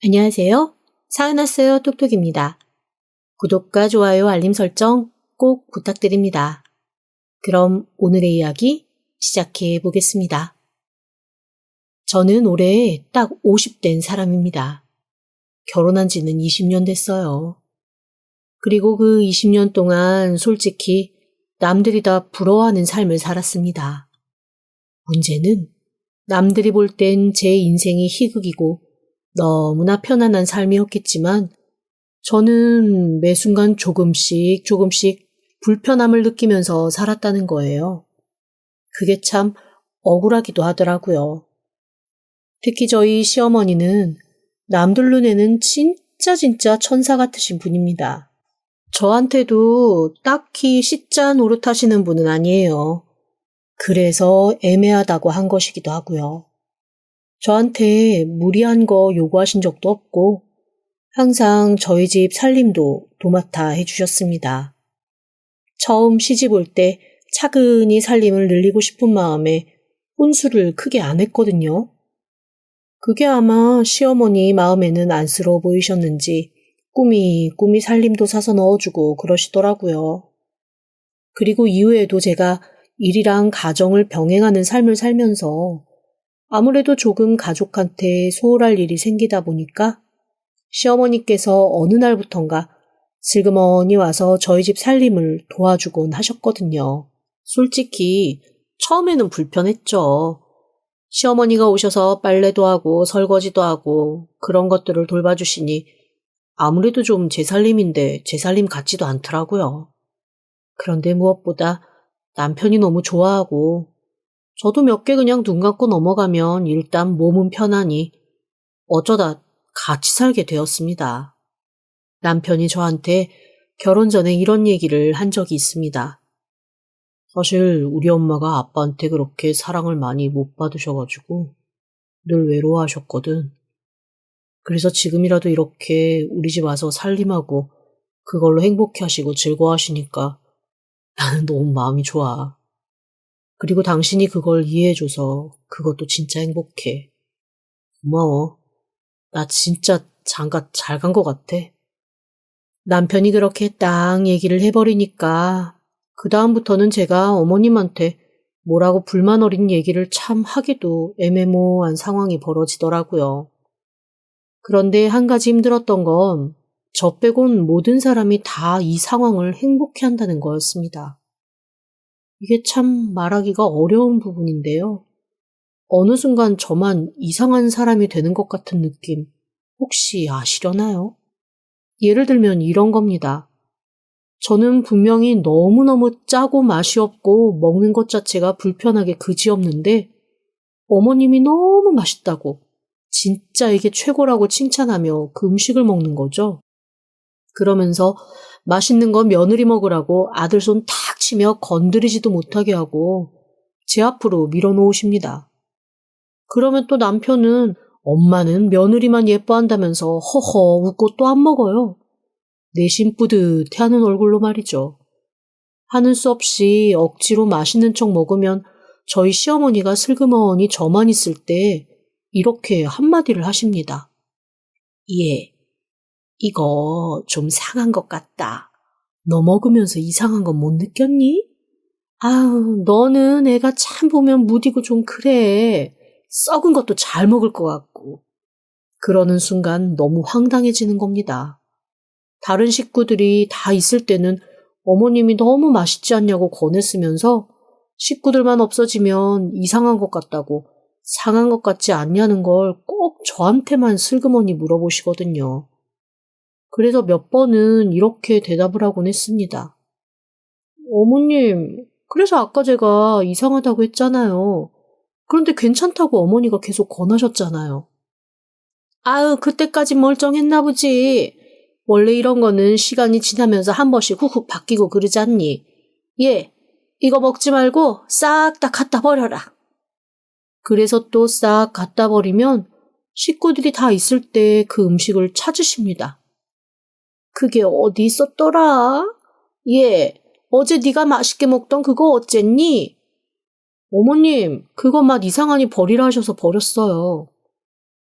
안녕하세요. 사연 왔어요. 톡톡입니다. 구독과 좋아요, 알림 설정 꼭 부탁드립니다. 그럼 오늘의 이야기 시작해 보겠습니다. 저는 올해 딱 50된 사람입니다. 결혼한 지는 20년 됐어요. 그리고 그 20년 동안 솔직히 남들이 다 부러워하는 삶을 살았습니다. 문제는 남들이 볼 땐 제 인생이 희극이고 너무나 편안한 삶이었겠지만 저는 매 순간 조금씩 불편함을 느끼면서 살았다는 거예요. 그게 참 억울하기도 하더라고요. 특히 저희 시어머니는 남들 눈에는 진짜 천사 같으신 분입니다. 저한테도 딱히 씻자 노릇하시는 분은 아니에요. 그래서 애매하다고 한 것이기도 하고요. 저한테 무리한 거 요구하신 적도 없고 항상 저희 집 살림도 도맡아 해주셨습니다. 처음 시집 올 때 차근히 살림을 늘리고 싶은 마음에 혼수를 크게 안 했거든요. 그게 아마 시어머니 마음에는 안쓰러워 보이셨는지 꾸미꾸미 살림도 사서 넣어주고 그러시더라고요. 그리고 이후에도 제가 일이랑 가정을 병행하는 삶을 살면서 아무래도 조금 가족한테 소홀할 일이 생기다 보니까 시어머니께서 어느 날부턴가 슬그머니 와서 저희 집 살림을 도와주곤 하셨거든요. 솔직히 처음에는 불편했죠. 시어머니가 오셔서 빨래도 하고 설거지도 하고 그런 것들을 돌봐주시니 아무래도 좀 제 살림인데 제 살림 같지도 않더라고요. 그런데 무엇보다 남편이 너무 좋아하고 저도 몇 개 그냥 눈 감고 넘어가면 일단 몸은 편하니 어쩌다 같이 살게 되었습니다. 남편이 저한테 결혼 전에 이런 얘기를 한 적이 있습니다. 사실 우리 엄마가 아빠한테 그렇게 사랑을 많이 못 받으셔가지고 늘 외로워하셨거든. 그래서 지금이라도 이렇게 우리 집 와서 살림하고 그걸로 행복해하시고 즐거워하시니까 나는 너무 마음이 좋아. 그리고 당신이 그걸 이해해줘서 그것도 진짜 행복해. 고마워. 나 진짜 장가 잘 간 것 같아. 남편이 그렇게 딱 얘기를 해버리니까 그 다음부터는 제가 어머님한테 뭐라고 불만 어린 얘기를 참 하기도 애매모호한 상황이 벌어지더라고요. 그런데 한 가지 힘들었던 건 저 빼곤 모든 사람이 다 이 상황을 행복해한다는 거였습니다. 이게 참 말하기가 어려운 부분인데요. 어느 순간 저만 이상한 사람이 되는 것 같은 느낌 혹시 아시려나요? 예를 들면 이런 겁니다. 저는 분명히 너무너무 짜고 맛이 없고 먹는 것 자체가 불편하게 그지없는데 어머님이 너무 맛있다고 진짜 이게 최고라고 칭찬하며 그 음식을 먹는 거죠. 그러면서 맛있는 건 며느리 먹으라고 아들 손 탁 치며 건드리지도 못하게 하고 제 앞으로 밀어놓으십니다. 그러면 또 남편은 엄마는 며느리만 예뻐한다면서 허허 웃고 또 안 먹어요. 내심 뿌듯해하는 얼굴로 말이죠. 하는 수 없이 억지로 맛있는 척 먹으면 저희 시어머니가 슬그머니 저만 있을 때 이렇게 한마디를 하십니다. 예, 이거 좀 상한 것 같다. 너 먹으면서 이상한 건 못 느꼈니? 아우, 너는 애가 참 보면 무디고 좀 그래. 썩은 것도 잘 먹을 것 같고. 그러는 순간 너무 황당해지는 겁니다. 다른 식구들이 다 있을 때는 어머님이 너무 맛있지 않냐고 권했으면서 식구들만 없어지면 이상한 것 같다고 상한 것 같지 않냐는 걸 꼭 저한테만 슬그머니 물어보시거든요. 그래서 몇 번은 이렇게 대답을 하곤 했습니다. 어머님, 그래서 아까 제가 이상하다고 했잖아요. 그런데 괜찮다고 어머니가 계속 권하셨잖아요. 아유, 그때까지 멀쩡했나 보지. 원래 이런 거는 시간이 지나면서 한 번씩 훅훅 바뀌고 그러지 않니? 예, 이거 먹지 말고 싹 다 갖다 버려라. 그래서 또 싹 갖다 버리면 식구들이 다 있을 때 그 음식을 찾으십니다. 그게 어디 있었더라? 예, 어제 네가 맛있게 먹던 그거 어쨌니? 어머님, 그거 맛 이상하니 버리라 하셔서 버렸어요.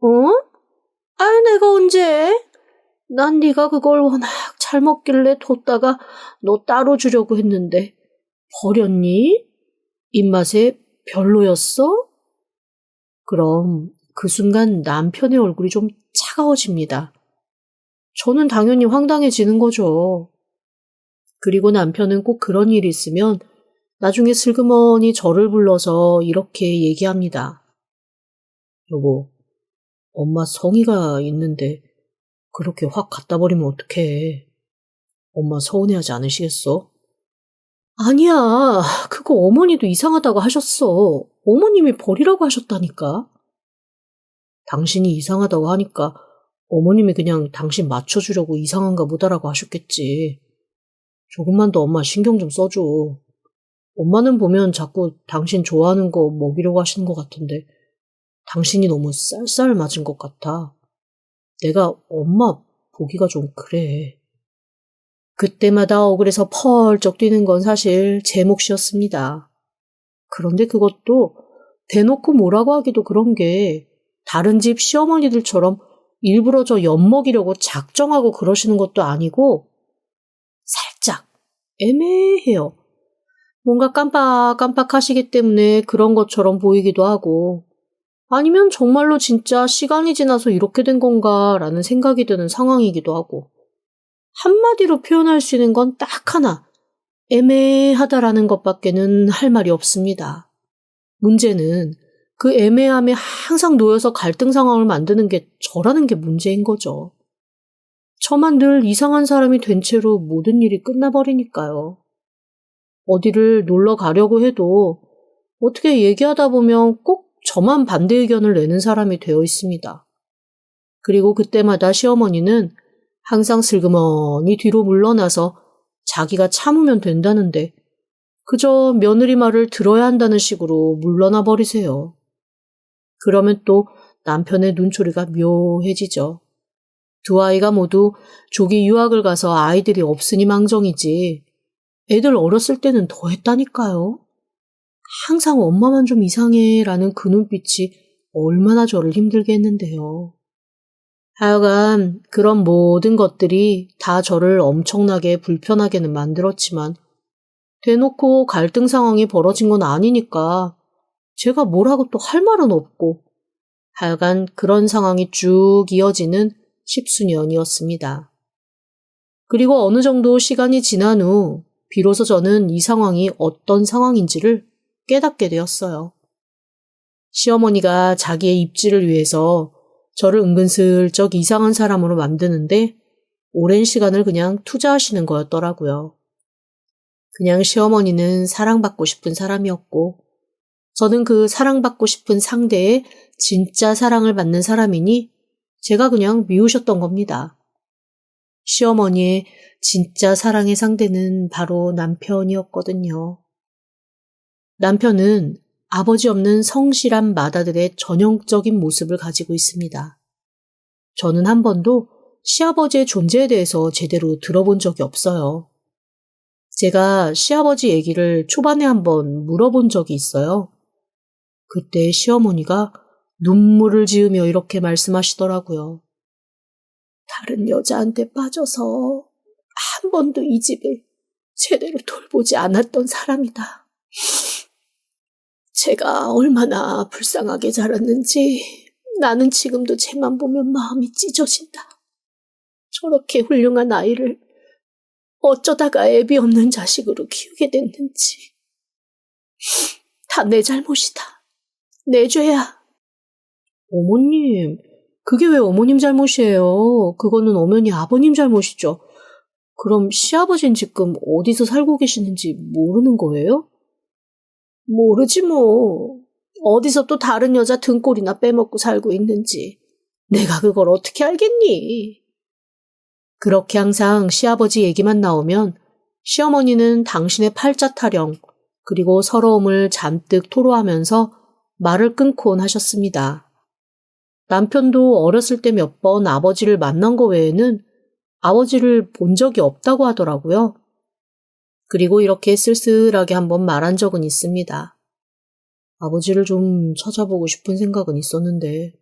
어? 아유, 내가 언제? 난 네가 그걸 워낙 잘 먹길래 뒀다가 너 따로 주려고 했는데 버렸니? 입맛에 별로였어? 그럼 그 순간 남편의 얼굴이 좀 차가워집니다. 저는 당연히 황당해지는 거죠. 그리고 남편은 꼭 그런 일이 있으면 나중에 슬그머니 저를 불러서 이렇게 얘기합니다. 여보, 엄마 성의가 있는데 그렇게 확 갖다 버리면 어떡해. 엄마 서운해하지 않으시겠어? 아니야, 그거 어머니도 이상하다고 하셨어. 어머님이 버리라고 하셨다니까. 당신이 이상하다고 하니까 어머님이 그냥 당신 맞춰주려고 이상한가 보다라고 하셨겠지. 조금만 더 엄마 신경 좀 써줘. 엄마는 보면 자꾸 당신 좋아하는 거 먹이려고 하시는 것 같은데 당신이 너무 쌀쌀 맞은 것 같아. 내가 엄마 보기가 좀 그래. 그때마다 억울해서 펄쩍 뛰는 건 사실 제 몫이었습니다. 그런데 그것도 대놓고 뭐라고 하기도 그런 게 다른 집 시어머니들처럼 일부러 저 엿먹이려고 작정하고 그러시는 것도 아니고 살짝 애매해요. 뭔가 깜빡깜빡 하시기 때문에 그런 것처럼 보이기도 하고 아니면 정말로 진짜 시간이 지나서 이렇게 된 건가라는 생각이 드는 상황이기도 하고 한마디로 표현할 수 있는 건 딱 하나, 애매하다라는 것밖에는 할 말이 없습니다. 문제는 그 애매함에 항상 놓여서 갈등 상황을 만드는 게 저라는 게 문제인 거죠. 저만 늘 이상한 사람이 된 채로 모든 일이 끝나버리니까요. 어디를 놀러 가려고 해도 어떻게 얘기하다 보면 꼭 저만 반대 의견을 내는 사람이 되어 있습니다. 그리고 그때마다 시어머니는 항상 슬그머니 뒤로 물러나서 자기가 참으면 된다는데 그저 며느리 말을 들어야 한다는 식으로 물러나 버리세요. 그러면 또 남편의 눈초리가 묘해지죠. 두 아이가 모두 조기 유학을 가서 아이들이 없으니 망정이지 애들 어렸을 때는 더 했다니까요. 항상 엄마만 좀 이상해라는 그 눈빛이 얼마나 저를 힘들게 했는데요. 하여간 그런 모든 것들이 다 저를 엄청나게 불편하게는 만들었지만 대놓고 갈등 상황이 벌어진 건 아니니까 제가 뭐라고 또 할 말은 없고 하여간 그런 상황이 쭉 이어지는 십수년이었습니다. 그리고 어느 정도 시간이 지난 후 비로소 저는 이 상황이 어떤 상황인지를 깨닫게 되었어요. 시어머니가 자기의 입지를 위해서 저를 은근슬쩍 이상한 사람으로 만드는데 오랜 시간을 그냥 투자하시는 거였더라고요. 그냥 시어머니는 사랑받고 싶은 사람이었고 저는 그 사랑받고 싶은 상대의 진짜 사랑을 받는 사람이니 제가 그냥 미우셨던 겁니다. 시어머니의 진짜 사랑의 상대는 바로 남편이었거든요. 남편은 아버지 없는 성실한 맏아들의 전형적인 모습을 가지고 있습니다. 저는 한 번도 시아버지의 존재에 대해서 제대로 들어본 적이 없어요. 제가 시아버지 얘기를 초반에 한번 물어본 적이 있어요. 그때 시어머니가 눈물을 지으며 이렇게 말씀하시더라고요. 다른 여자한테 빠져서 한 번도 이 집을 제대로 돌보지 않았던 사람이다. 제가 얼마나 불쌍하게 자랐는지 나는 지금도 쟤만 보면 마음이 찢어진다. 저렇게 훌륭한 아이를 어쩌다가 애비 없는 자식으로 키우게 됐는지. 다 내 잘못이다. 내 죄야. 어머님, 그게 왜 어머님 잘못이에요? 그거는 엄연히 아버님 잘못이죠. 그럼 시아버지는 지금 어디서 살고 계시는지 모르는 거예요? 모르지 뭐. 어디서 또 다른 여자 등골이나 빼먹고 살고 있는지. 내가 그걸 어떻게 알겠니? 그렇게 항상 시아버지 얘기만 나오면 시어머니는 당신의 팔자 타령 그리고 서러움을 잔뜩 토로하면서 말을 끊곤 하셨습니다. 남편도 어렸을 때 몇 번 아버지를 만난 거 외에는 아버지를 본 적이 없다고 하더라고요. 그리고 이렇게 쓸쓸하게 한번 말한 적은 있습니다. 아버지를 좀 찾아보고 싶은 생각은 있었는데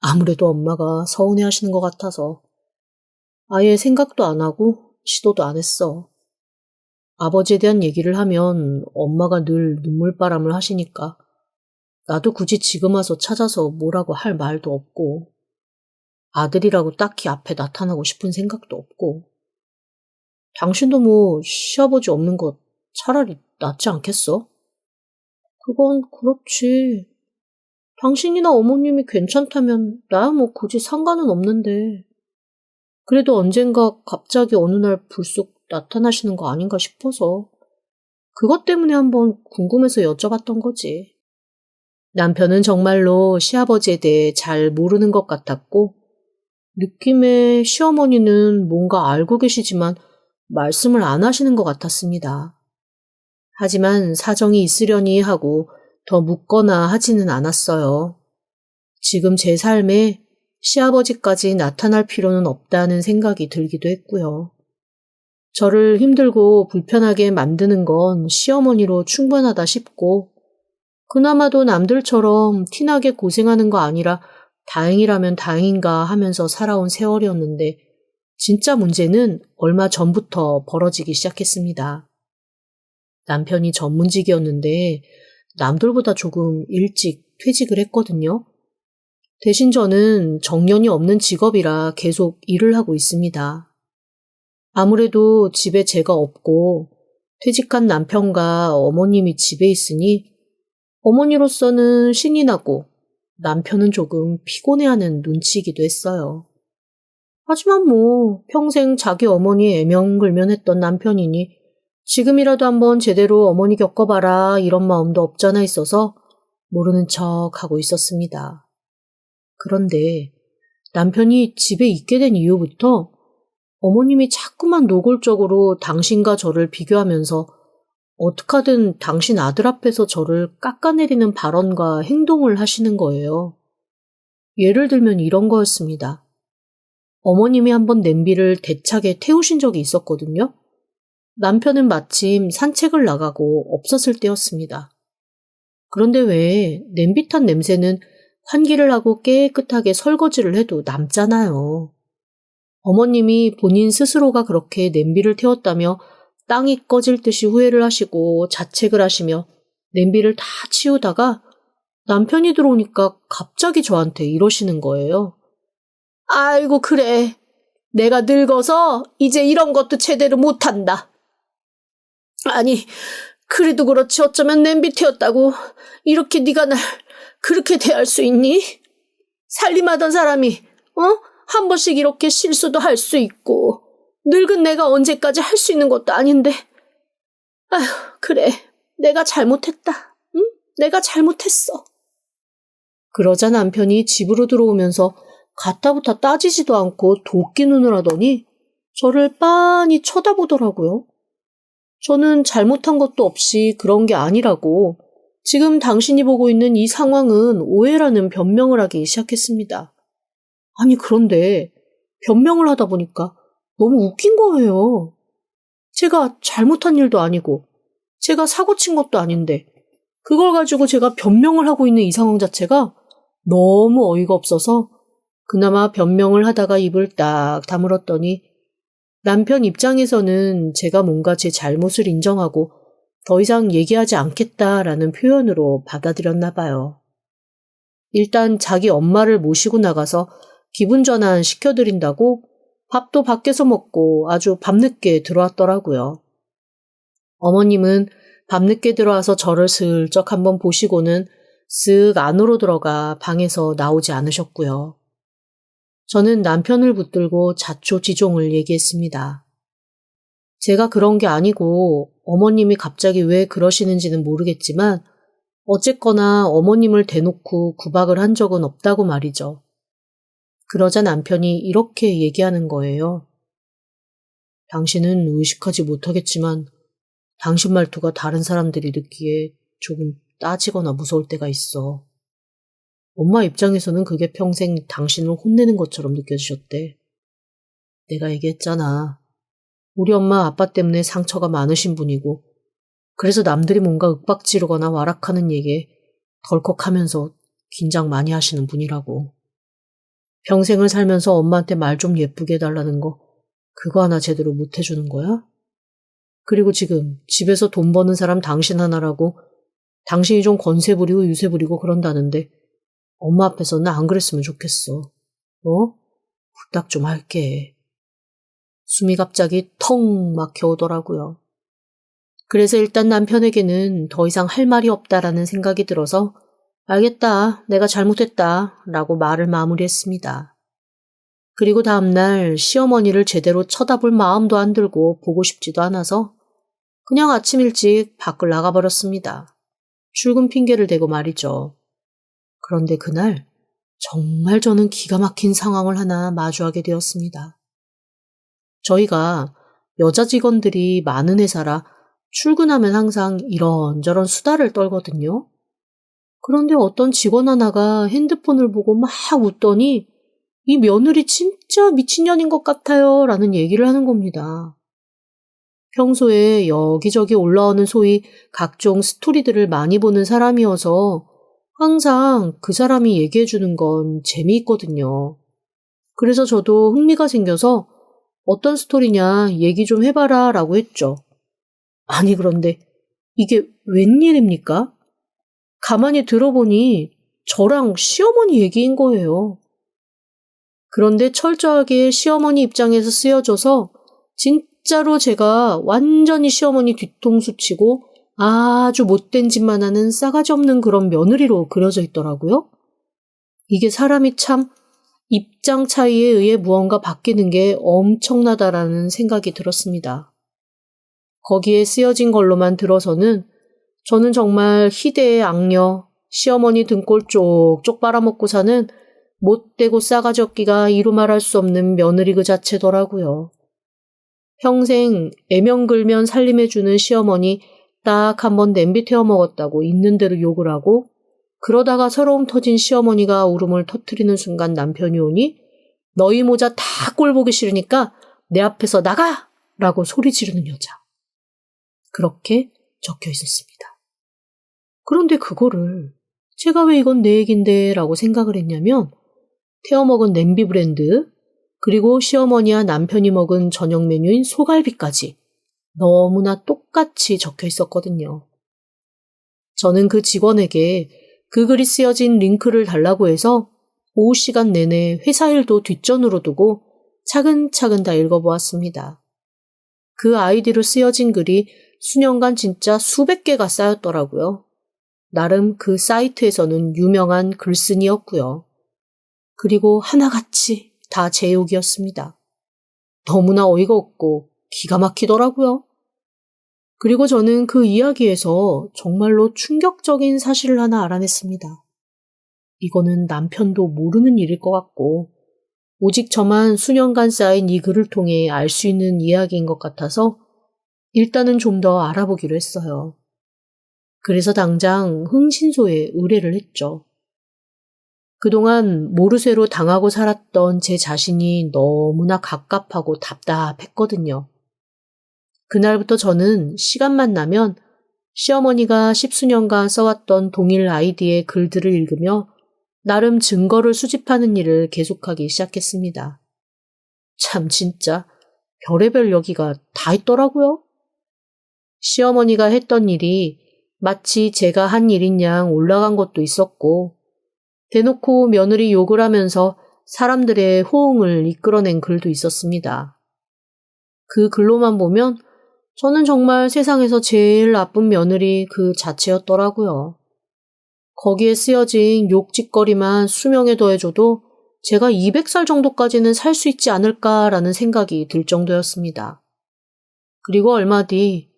아무래도 엄마가 서운해하시는 것 같아서 아예 생각도 안 하고 시도도 안 했어. 아버지에 대한 얘기를 하면 엄마가 늘 눈물바람을 하시니까 나도 굳이 지금 와서 찾아서 뭐라고 할 말도 없고 아들이라고 딱히 앞에 나타나고 싶은 생각도 없고 당신도 뭐 시아버지 없는 것 차라리 낫지 않겠어? 그건 그렇지. 당신이나 어머님이 괜찮다면 나야 뭐 굳이 상관은 없는데 그래도 언젠가 갑자기 어느 날 불쑥 나타나시는 거 아닌가 싶어서 그것 때문에 한번 궁금해서 여쭤봤던 거지. 남편은 정말로 시아버지에 대해 잘 모르는 것 같았고 느낌에 시어머니는 뭔가 알고 계시지만 말씀을 안 하시는 것 같았습니다. 하지만 사정이 있으려니 하고 더 묻거나 하지는 않았어요. 지금 제 삶에 시아버지까지 나타날 필요는 없다는 생각이 들기도 했고요. 저를 힘들고 불편하게 만드는 건 시어머니로 충분하다 싶고 그나마도 남들처럼 티나게 고생하는 거 아니라 다행이라면 다행인가 하면서 살아온 세월이었는데 진짜 문제는 얼마 전부터 벌어지기 시작했습니다. 남편이 전문직이었는데 남들보다 조금 일찍 퇴직을 했거든요. 대신 저는 정년이 없는 직업이라 계속 일을 하고 있습니다. 아무래도 집에 제가 없고 퇴직한 남편과 어머님이 집에 있으니 어머니로서는 신이 나고 남편은 조금 피곤해하는 눈치이기도 했어요. 하지만 뭐 평생 자기 어머니 애명글면했던 남편이니 지금이라도 한번 제대로 어머니 겪어봐라 이런 마음도 없잖아 있어서 모르는 척 하고 있었습니다. 그런데 남편이 집에 있게 된 이후부터 어머님이 자꾸만 노골적으로 당신과 저를 비교하면서 어떡하든 당신 아들 앞에서 저를 깎아내리는 발언과 행동을 하시는 거예요. 예를 들면 이런 거였습니다. 어머님이 한번 냄비를 대차게 태우신 적이 있었거든요. 남편은 마침 산책을 나가고 없었을 때였습니다. 그런데 왜 냄비 탄 냄새는 환기를 하고 깨끗하게 설거지를 해도 남잖아요. 어머님이 본인 스스로가 그렇게 냄비를 태웠다며 땅이 꺼질 듯이 후회를 하시고 자책을 하시며 냄비를 다 치우다가 남편이 들어오니까 갑자기 저한테 이러시는 거예요. 아이고 그래. 내가 늙어서 이제 이런 것도 제대로 못한다. 아니 그래도 그렇지 어쩌면 냄비 태웠다고 이렇게 네가 날 그렇게 대할 수 있니? 살림하던 사람이 한 번씩 이렇게 실수도 할 수 있고 늙은 내가 언제까지 할 수 있는 것도 아닌데. 아휴 그래 내가 잘못했다. 응? 내가 잘못했어. 그러자 남편이 집으로 들어오면서 가타부타 따지지도 않고 도끼 눈을 하더니 저를 빤히 쳐다보더라고요. 저는 잘못한 것도 없이 그런 게 아니라고 지금 당신이 보고 있는 이 상황은 오해라는 변명을 하기 시작했습니다. 아니 그런데 변명을 하다 보니까 너무 웃긴 거예요. 제가 잘못한 일도 아니고 제가 사고 친 것도 아닌데 그걸 가지고 제가 변명을 하고 있는 이 상황 자체가 너무 어이가 없어서 그나마 변명을 하다가 입을 딱 다물었더니 남편 입장에서는 제가 뭔가 제 잘못을 인정하고 더 이상 얘기하지 않겠다라는 표현으로 받아들였나 봐요. 일단 자기 엄마를 모시고 나가서 기분 전환 시켜드린다고 밥도 밖에서 먹고 아주 밤늦게 들어왔더라고요. 어머님은 밤늦게 들어와서 저를 슬쩍 한번 보시고는 쓱 안으로 들어가 방에서 나오지 않으셨고요. 저는 남편을 붙들고 자초지종을 얘기했습니다. 제가 그런 게 아니고 어머님이 갑자기 왜 그러시는지는 모르겠지만 어쨌거나 어머님을 대놓고 구박을 한 적은 없다고 말이죠. 그러자 남편이 이렇게 얘기하는 거예요. 당신은 의식하지 못하겠지만 당신 말투가 다른 사람들이 듣기에 조금 따지거나 무서울 때가 있어. 엄마 입장에서는 그게 평생 당신을 혼내는 것처럼 느껴지셨대. 내가 얘기했잖아. 우리 엄마 아빠 때문에 상처가 많으신 분이고 그래서 남들이 뭔가 윽박지르거나 와락하는 얘기에 덜컥하면서 긴장 많이 하시는 분이라고. 평생을 살면서 엄마한테 말 좀 예쁘게 해달라는 거 그거 하나 제대로 못 해주는 거야? 그리고 지금 집에서 돈 버는 사람 당신 하나라고 당신이 좀 권세 부리고 유세 부리고 그런다는데 엄마 앞에서는 안 그랬으면 좋겠어. 부탁 좀 할게. 숨이 갑자기 텅 막혀오더라고요. 그래서 일단 남편에게는 더 이상 할 말이 없다라는 생각이 들어서 알겠다, 내가 잘못했다 라고 말을 마무리했습니다. 그리고 다음날 시어머니를 제대로 쳐다볼 마음도 안 들고 보고 싶지도 않아서 그냥 아침 일찍 밖을 나가버렸습니다. 출근 핑계를 대고 말이죠. 그런데 그날 정말 저는 기가 막힌 상황을 하나 마주하게 되었습니다. 저희가 여자 직원들이 많은 회사라 출근하면 항상 이런저런 수다를 떨거든요. 그런데 어떤 직원 하나가 핸드폰을 보고 막 웃더니 이 며느리 진짜 미친년인 것 같아요 라는 얘기를 하는 겁니다. 평소에 여기저기 올라오는 소위 각종 스토리들을 많이 보는 사람이어서 항상 그 사람이 얘기해주는 건 재미있거든요. 그래서 저도 흥미가 생겨서 어떤 스토리냐 얘기 좀 해봐라 라고 했죠. 아니 그런데 이게 웬일입니까? 가만히 들어보니 저랑 시어머니 얘기인 거예요. 그런데 철저하게 시어머니 입장에서 쓰여져서 진짜로 제가 완전히 시어머니 뒤통수 치고 아주 못된 짓만 하는 싸가지 없는 그런 며느리로 그려져 있더라고요. 이게 사람이 참 입장 차이에 의해 무언가 바뀌는 게 엄청나다라는 생각이 들었습니다. 거기에 쓰여진 걸로만 들어서는 저는 정말 희대의 악녀, 시어머니 등골 쪽쪽 빨아먹고 사는 못되고 싸가지 없기가 이루 말할 수 없는 며느리 그 자체더라고요. 평생 애명글면 살림해주는 시어머니 딱 한 번 냄비 태워 먹었다고 있는 대로 욕을 하고 그러다가 서러움 터진 시어머니가 울음을 터뜨리는 순간 남편이 오니 너희 모자 다 꼴 보기 싫으니까 내 앞에서 나가! 라고 소리 지르는 여자. 그렇게 적혀 있었습니다. 그런데 그거를 제가 왜 이건 내 얘긴데 라고 생각을 했냐면 태워먹은 냄비 브랜드 그리고 시어머니와 남편이 먹은 저녁 메뉴인 소갈비까지 너무나 똑같이 적혀 있었거든요. 저는 그 직원에게 그 글이 쓰여진 링크를 달라고 해서 오후 시간 내내 회사 일도 뒷전으로 두고 차근차근 다 읽어보았습니다. 그 아이디로 쓰여진 글이 수년간 진짜 수백 개가 쌓였더라고요. 나름 그 사이트에서는 유명한 글쓴이였고요. 그리고 하나같이 다 제 욕이었습니다. 너무나 어이가 없고 기가 막히더라고요. 그리고 저는 그 이야기에서 정말로 충격적인 사실을 하나 알아냈습니다. 이거는 남편도 모르는 일일 것 같고 오직 저만 수년간 쌓인 이 글을 통해 알 수 있는 이야기인 것 같아서 일단은 좀 더 알아보기로 했어요. 그래서 당장 흥신소에 의뢰를 했죠. 그동안 모르쇠로 당하고 살았던 제 자신이 너무나 갑갑하고 답답했거든요. 그날부터 저는 시간만 나면 시어머니가 십수년간 써왔던 동일 아이디의 글들을 읽으며 나름 증거를 수집하는 일을 계속하기 시작했습니다. 참 진짜 별의별 여기가 다 있더라고요. 시어머니가 했던 일이 마치 제가 한 일인 양 올라간 것도 있었고 대놓고 며느리 욕을 하면서 사람들의 호응을 이끌어낸 글도 있었습니다. 그 글로만 보면 저는 정말 세상에서 제일 나쁜 며느리 그 자체였더라고요. 거기에 쓰여진 욕짓거리만 수명에 더해줘도 제가 200살 정도까지는 살 수 있지 않을까라는 생각이 들 정도였습니다. 그리고 얼마 뒤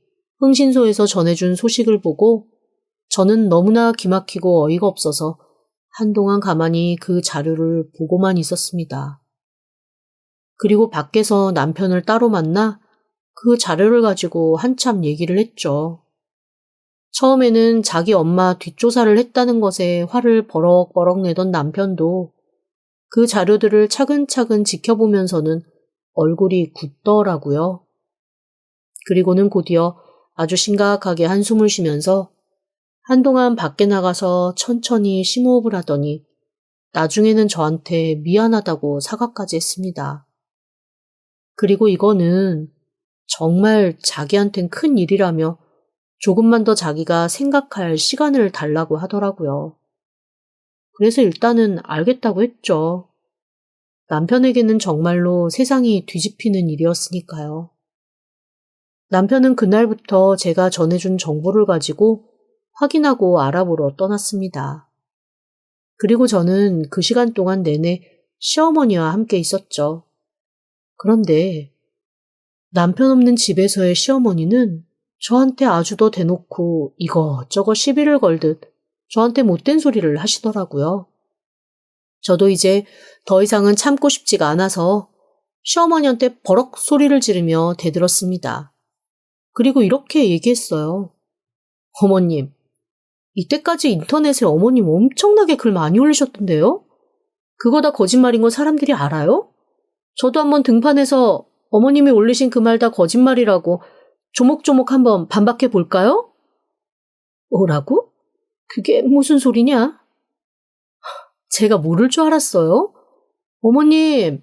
흥신소에서 전해준 소식을 보고 저는 너무나 기막히고 어이가 없어서 한동안 가만히 그 자료를 보고만 있었습니다. 그리고 밖에서 남편을 따로 만나 그 자료를 가지고 한참 얘기를 했죠. 처음에는 자기 엄마 뒷조사를 했다는 것에 화를 버럭버럭 내던 남편도 그 자료들을 차근차근 지켜보면서는 얼굴이 굳더라고요. 그리고는 곧이어 아주 심각하게 한숨을 쉬면서 한동안 밖에 나가서 천천히 심호흡을 하더니 나중에는 저한테 미안하다고 사과까지 했습니다. 그리고 이거는 정말 자기한텐 큰 일이라며 조금만 더 자기가 생각할 시간을 달라고 하더라고요. 그래서 일단은 알겠다고 했죠. 남편에게는 정말로 세상이 뒤집히는 일이었으니까요. 남편은 그날부터 제가 전해준 정보를 가지고 확인하고 알아보러 떠났습니다. 그리고 저는 그 시간 동안 내내 시어머니와 함께 있었죠. 그런데 남편 없는 집에서의 시어머니는 저한테 아주 더 대놓고 이것저것 시비를 걸듯 저한테 못된 소리를 하시더라고요. 저도 이제 더 이상은 참고 싶지가 않아서 시어머니한테 버럭 소리를 지르며 대들었습니다. 그리고 이렇게 얘기했어요. 어머님, 이때까지 인터넷에 어머님 엄청나게 글 많이 올리셨던데요? 그거 다 거짓말인 거 사람들이 알아요? 저도 한번 등판해서 어머님이 올리신 그 말 다 거짓말이라고 조목조목 한번 반박해 볼까요? 뭐라고? 그게 무슨 소리냐? 제가 모를 줄 알았어요? 어머님,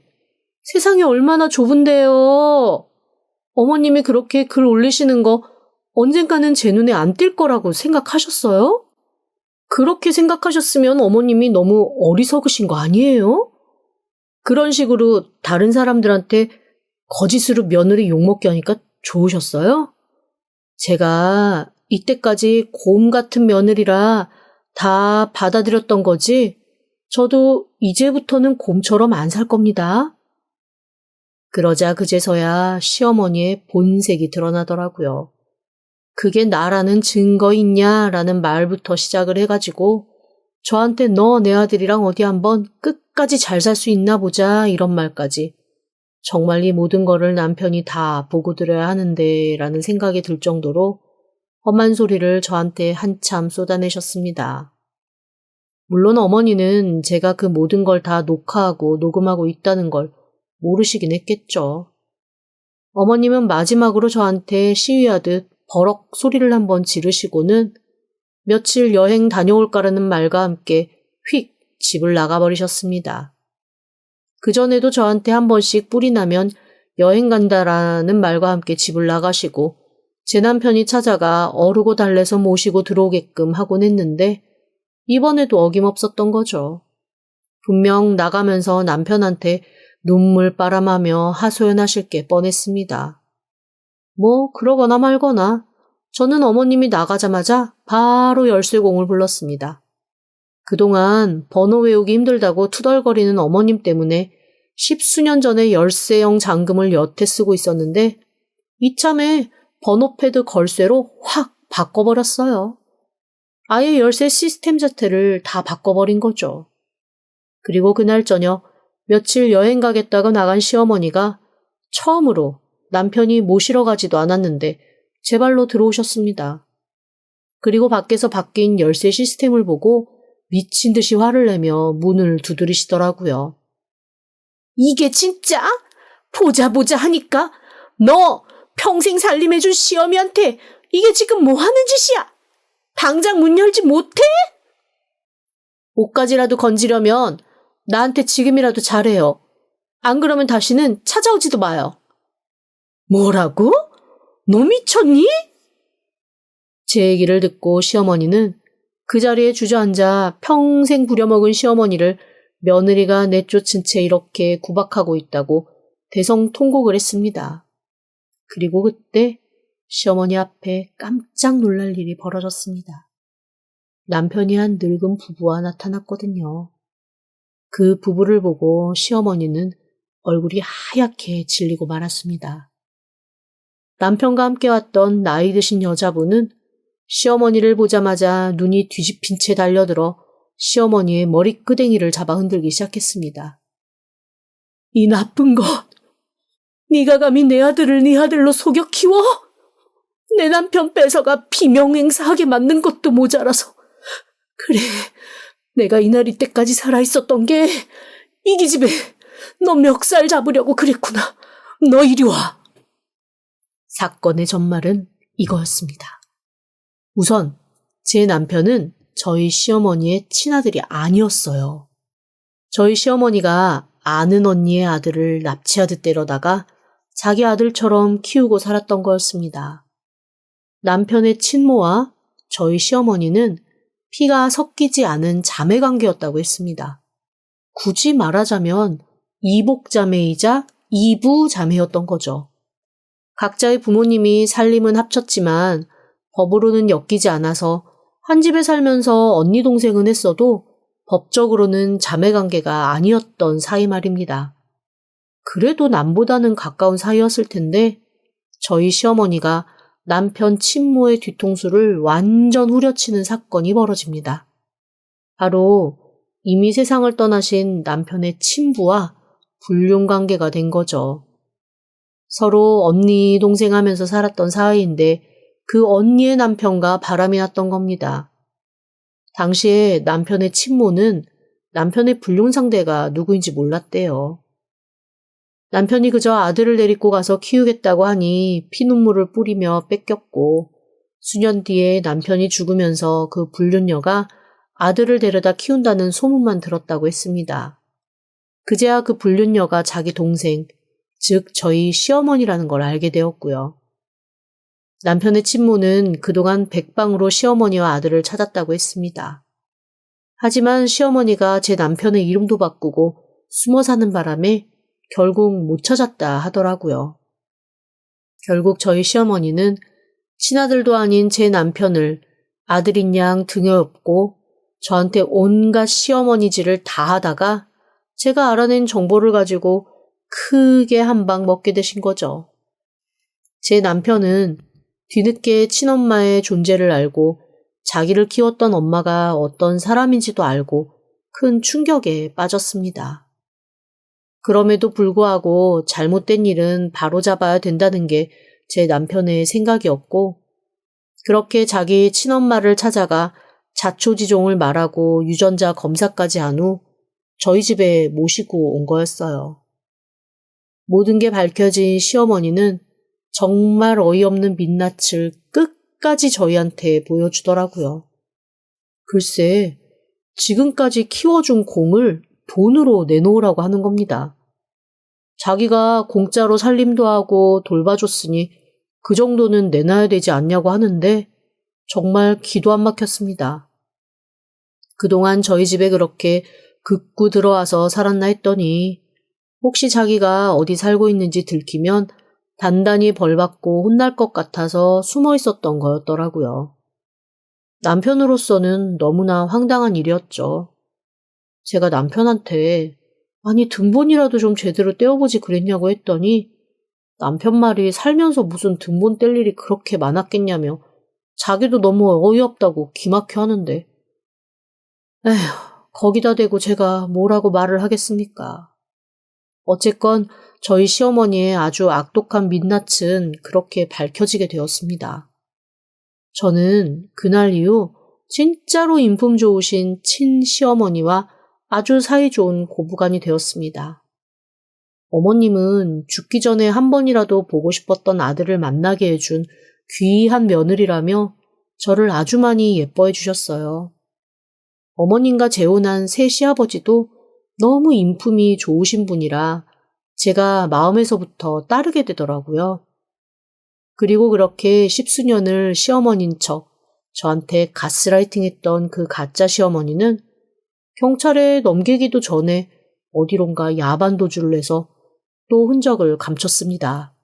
세상이 얼마나 좁은데요. 어머님이 그렇게 글 올리시는 거 언젠가는 제 눈에 안 띌 거라고 생각하셨어요? 그렇게 생각하셨으면 어머님이 너무 어리석으신 거 아니에요? 그런 식으로 다른 사람들한테 거짓으로 며느리 욕먹게 하니까 좋으셨어요? 제가 이때까지 곰 같은 며느리라 다 받아들였던 거지 저도 이제부터는 곰처럼 안 살 겁니다. 그러자 그제서야 시어머니의 본색이 드러나더라고요. 그게 나라는 증거 있냐라는 말부터 시작을 해가지고 저한테 너 내 아들이랑 어디 한번 끝까지 잘 살 수 있나 보자 이런 말까지 정말 이 모든 거를 남편이 다 보고 들어야 하는데 라는 생각이 들 정도로 험한 소리를 저한테 한참 쏟아내셨습니다. 물론 어머니는 제가 그 모든 걸 다 녹화하고 녹음하고 있다는 걸 모르시긴 했겠죠. 어머님은 마지막으로 저한테 시위하듯 버럭 소리를 한번 지르시고는 며칠 여행 다녀올까라는 말과 함께 휙 집을 나가버리셨습니다. 그전에도 저한테 한 번씩 뿔이 나면 여행 간다라는 말과 함께 집을 나가시고 제 남편이 찾아가 어르고 달래서 모시고 들어오게끔 하곤 했는데 이번에도 어김없었던 거죠. 분명 나가면서 남편한테 눈물 바람하며 하소연하실 게 뻔했습니다. 뭐 그러거나 말거나 저는 어머님이 나가자마자 바로 열쇠공을 불렀습니다. 그동안 번호 외우기 힘들다고 투덜거리는 어머님 때문에 10수년 전에 열쇠형 잠금을 여태 쓰고 있었는데 이참에 번호패드 걸쇠로 확 바꿔버렸어요. 아예 열쇠 시스템 자체를 다 바꿔버린 거죠. 그리고 그날 저녁 며칠 여행 가겠다고 나간 시어머니가 처음으로 남편이 모시러 가지도 않았는데 제 발로 들어오셨습니다. 그리고 밖에서 바뀐 열쇠 시스템을 보고 미친 듯이 화를 내며 문을 두드리시더라고요. 이게 진짜? 보자 하니까 너 평생 살림해준 시어미한테 이게 지금 뭐 하는 짓이야? 당장 문 열지 못해? 옷가지라도 건지려면 나한테 지금이라도 잘해요. 안 그러면 다시는 찾아오지도 마요. 뭐라고? 너 미쳤니? 제 얘기를 듣고 시어머니는 그 자리에 주저앉아 평생 부려먹은 시어머니를 며느리가 내쫓은 채 이렇게 구박하고 있다고 대성통곡을 했습니다. 그리고 그때 시어머니 앞에 깜짝 놀랄 일이 벌어졌습니다. 남편이 한 늙은 부부와 나타났거든요. 그 부부를 보고 시어머니는 얼굴이 하얗게 질리고 말았습니다. 남편과 함께 왔던 나이 드신 여자분은 시어머니를 보자마자 눈이 뒤집힌 채 달려들어 시어머니의 머리끄댕이를 잡아 흔들기 시작했습니다. 이 나쁜 것! 네가 감히 내 아들을 네 아들로 속여 키워? 내 남편 뺏어가 비명행사하게 만든 것도 모자라서 그래, 내가 이날 이때까지 살아있었던 게 이 기집애 너 멱살 잡으려고 그랬구나. 너 이리 와. 사건의 전말은 이거였습니다. 우선 제 남편은 저희 시어머니의 친아들이 아니었어요. 저희 시어머니가 아는 언니의 아들을 납치하듯 때려다가 자기 아들처럼 키우고 살았던 거였습니다. 남편의 친모와 저희 시어머니는 피가 섞이지 않은 자매 관계였다고 했습니다. 굳이 말하자면 이복자매이자 이부자매였던 거죠. 각자의 부모님이 살림은 합쳤지만 법으로는 엮이지 않아서 한 집에 살면서 언니 동생은 했어도 법적으로는 자매관계가 아니었던 사이 말입니다. 그래도 남보다는 가까운 사이였을 텐데 저희 시어머니가 남편 친모의 뒤통수를 완전 후려치는 사건이 벌어집니다. 바로 이미 세상을 떠나신 남편의 친부와 불륜관계가 된 거죠. 서로 언니 동생 하면서 살았던 사이인데 그 언니의 남편과 바람이 났던 겁니다. 당시에 남편의 친모는 남편의 불륜 상대가 누구인지 몰랐대요. 남편이 그저 아들을 데리고 가서 키우겠다고 하니 피눈물을 뿌리며 뺏겼고 수년 뒤에 남편이 죽으면서 그 불륜녀가 아들을 데려다 키운다는 소문만 들었다고 했습니다. 그제야 그 불륜녀가 자기 동생, 즉 저희 시어머니라는 걸 알게 되었고요. 남편의 친모는 그동안 백방으로 시어머니와 아들을 찾았다고 했습니다. 하지만 시어머니가 제 남편의 이름도 바꾸고 숨어 사는 바람에 결국 못 찾았다 하더라고요. 결국 저희 시어머니는 친아들도 아닌 제 남편을 아들인 양 등에 업고 저한테 온갖 시어머니질을 다 하다가 제가 알아낸 정보를 가지고 크게 한 방 먹게 되신 거죠. 제 남편은 뒤늦게 친엄마의 존재를 알고 자기를 키웠던 엄마가 어떤 사람인지도 알고 큰 충격에 빠졌습니다. 그럼에도 불구하고 잘못된 일은 바로잡아야 된다는 게 제 남편의 생각이었고 그렇게 자기 친엄마를 찾아가 자초지종을 말하고 유전자 검사까지 한 후 저희 집에 모시고 온 거였어요. 모든 게 밝혀진 시어머니는 정말 어이없는 민낯을 끝까지 저희한테 보여주더라고요. 글쎄, 지금까지 키워준 공을 돈으로 내놓으라고 하는 겁니다. 자기가 공짜로 살림도 하고 돌봐줬으니 그 정도는 내놔야 되지 않냐고 하는데 정말 기도 안 막혔습니다. 그동안 저희 집에 그렇게 극구 들어와서 살았나 했더니 혹시 자기가 어디 살고 있는지 들키면 단단히 벌받고 혼날 것 같아서 숨어 있었던 거였더라고요. 남편으로서는 너무나 황당한 일이었죠. 제가 남편한테 아니 등본이라도 좀 제대로 떼어보지 그랬냐고 했더니 남편 말이 살면서 무슨 등본 뗄 일이 그렇게 많았겠냐며 자기도 너무 어이없다고 기막혀 하는데 에휴 거기다 대고 제가 뭐라고 말을 하겠습니까. 어쨌건 저희 시어머니의 아주 악독한 민낯은 그렇게 밝혀지게 되었습니다. 저는 그날 이후 진짜로 인품 좋으신 친시어머니와 아주 사이좋은 고부간이 되었습니다. 어머님은 죽기 전에 한 번이라도 보고 싶었던 아들을 만나게 해준 귀한 며느리라며 저를 아주 많이 예뻐해 주셨어요. 어머님과 재혼한 새 시아버지도 너무 인품이 좋으신 분이라 제가 마음에서부터 따르게 되더라고요. 그리고 그렇게 십수년을 시어머니인 척 저한테 가스라이팅 했던 그 가짜 시어머니는 경찰에 넘기기도 전에 어디론가 야반 도주를 해서 또 흔적을 감췄습니다.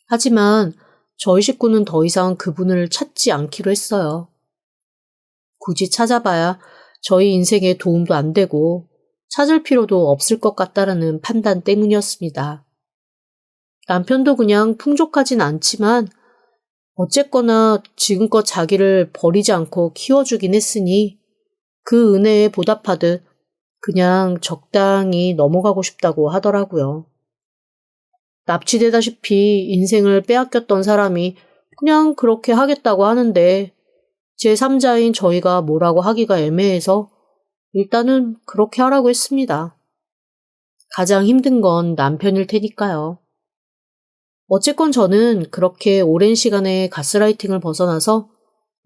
하지만 저희 식구는 더 이상 그분을 찾지 않기로 했어요. 굳이 찾아봐야 저희 인생에 도움도 안 되고 찾을 필요도 없을 것 같다라는 판단 때문이었습니다. 남편도 그냥 풍족하진 않지만 어쨌거나 지금껏 자기를 버리지 않고 키워주긴 했으니 그 은혜에 보답하듯 그냥 적당히 넘어가고 싶다고 하더라고요. 납치되다시피 인생을 빼앗겼던 사람이 그냥 그렇게 하겠다고 하는데 제3자인 저희가 뭐라고 하기가 애매해서 일단은 그렇게 하라고 했습니다. 가장 힘든 건 남편일 테니까요. 어쨌건 저는 그렇게 오랜 시간의 가스라이팅을 벗어나서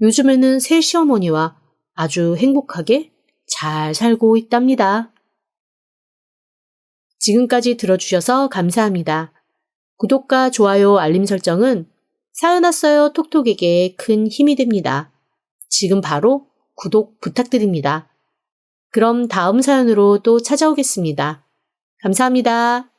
요즘에는 새 시어머니와 아주 행복하게 잘 살고 있답니다. 지금까지 들어주셔서 감사합니다. 구독과 좋아요, 알림 설정은 사연 왔어요 톡톡에게 큰 힘이 됩니다. 지금 바로 구독 부탁드립니다. 그럼 다음 사연으로 또 찾아오겠습니다. 감사합니다.